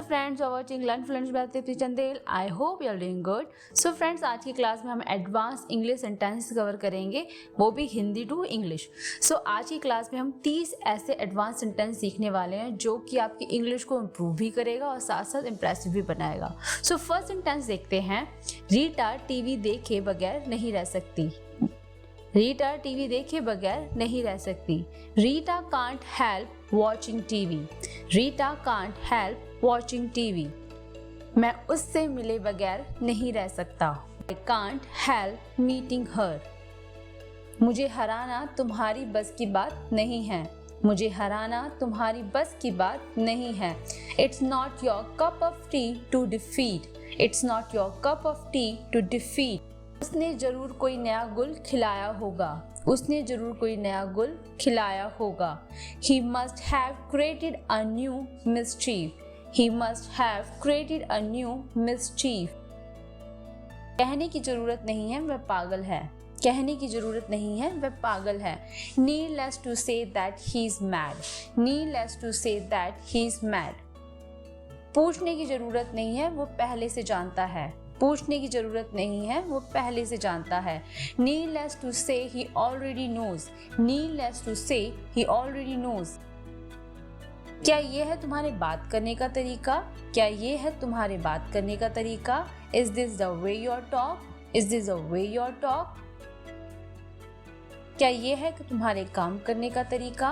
Friends are watching learn fluent by Deepti Chandel. I hope you are doing good. So friends, आज की class में हम advance English sentence cover करेंगे, वो भी हिंदी टू इंग्लिश। सो आज की क्लास में हम 30 ऐसे एडवांस सेंटेंस सीखने वाले हैं जो कि आपकी इंग्लिश को इम्प्रूव भी करेगा और साथ साथ इम्प्रेसिव भी बनाएगा। सो फर्स्ट सेंटेंस देखते हैं। रीटा टीवी देखे बगैर नहीं रह सकती। रीटा टीवी देखे बगैर नहीं रह सकती। Rita can't help watching TV. Rita can't help watching TV. मैं उससे मिले बगैर नहीं रह सकता। आई कांट हेल्प मीटिंग हर। मुझे हराना तुम्हारी बस की बात नहीं है। मुझे हराना तुम्हारी बस की बात नहीं है। It's not your cup of tea to defeat. It's not your cup of tea to defeat. उसने जरूर कोई नया गुल खिलाया होगा। उसने जरूर कोई नया गुल खिलाया होगा। He must have created a new mischief. He must have created a new mischief. कहने की जरूरत नहीं है, वह पागल है। कहने की जरूरत नहीं है, वह पागल है। Needless to say that he is mad. Needless to say that he is mad. पूछने की जरूरत नहीं है, वो पहले से जानता है। पूछने की जरूरत नहीं है, वो पहले से जानता है। Needless to say he already knows. Needless to say he already knows. क्या ये है तुम्हारे बात करने का तरीका? क्या ये है तुम्हारे बात करने का तरीका? Is this the way you talk? Is this the way you talk? क्या ये है तुम्हारे काम करने का तरीका?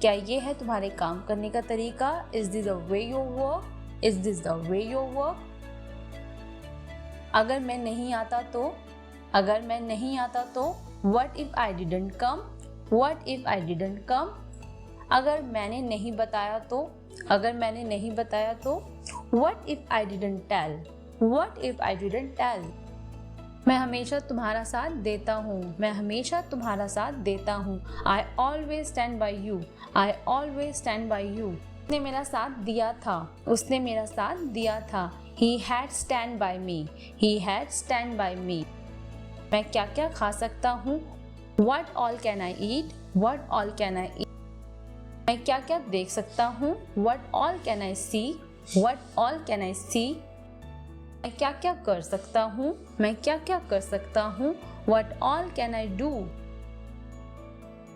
क्या ये है तुम्हारे काम करने का तरीका? Is this the way you work? Is this the way you work? अगर मैं नहीं आता तो? अगर मैं नहीं आता तो? What if I didn't come? What if I didn't come? अगर मैंने नहीं बताया तो? अगर मैंने नहीं बताया तो? What if I didn't tell? What if I didn't tell? मैं हमेशा तुम्हारा साथ देता हूँ। मैं हमेशा तुम्हारा साथ देता हूँ। I always stand by you. I always stand by you. उसने मेरा साथ दिया था। उसने मेरा साथ दिया था। He had stand by me. He had stand by me. मैं क्या क्या खा सकता हूँ? What all can I eat? What all can I eat? मैं क्या क्या देख सकता हूँ? What all can I see? What all can I see? मैं क्या क्या कर सकता हूँ? मैं क्या क्या कर सकता हूँ? What all can I do?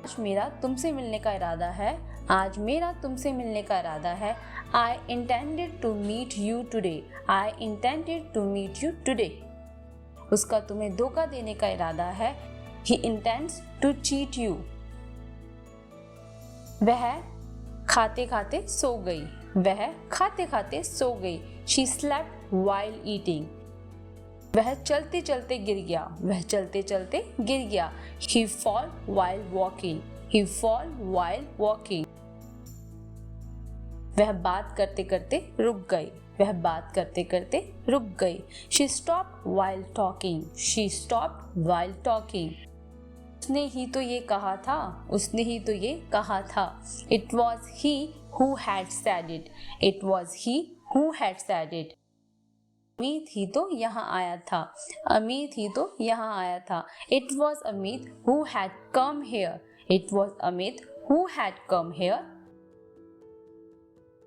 आज मेरा तुमसे मिलने का इरादा है। आज मेरा तुमसे मिलने का इरादा है। I intended to meet you today. I intended to meet you today. उसका तुम्हें धोखा देने का इरादा है। He intends to cheat you. वह खाते खाते सो गई। वह खाते खाते सो गई। She slept while eating. वह चलते चलते गिर गया। वह चलते चलते गिर गया। He fall while walking. He fall while walking. वह बात करते करते रुक गई। वह बात करते करते रुक गई। She stopped while talking. She stopped while talking. उसने ही तो ये कहा था। उसने ही तो ये कहा था। It was he who had said it. It was he who had said it. Amit ही तो यहाँ आया था। अमित ही तो यहाँ आया था। It was Amit who had come here. It was Amit who had come here.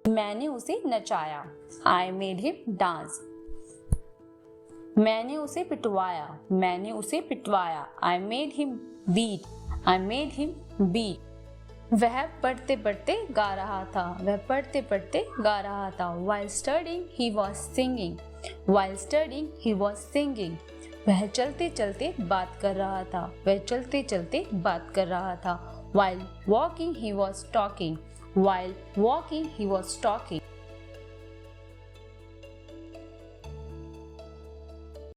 मैंने उसे नचाया। I made him dance. मैंने उसे पिटवाया। मैंने उसे पिटवाया। I made him beat. I made him beat. वह पढ़ते पढ़ते गा रहा था। वह पढ़ते पढ़ते गा रहा था। While studying he was singing. While studying he was singing. वह चलते चलते बात कर रहा था। वह चलते चलते बात कर रहा था। While walking he was talking. While walking he was talking.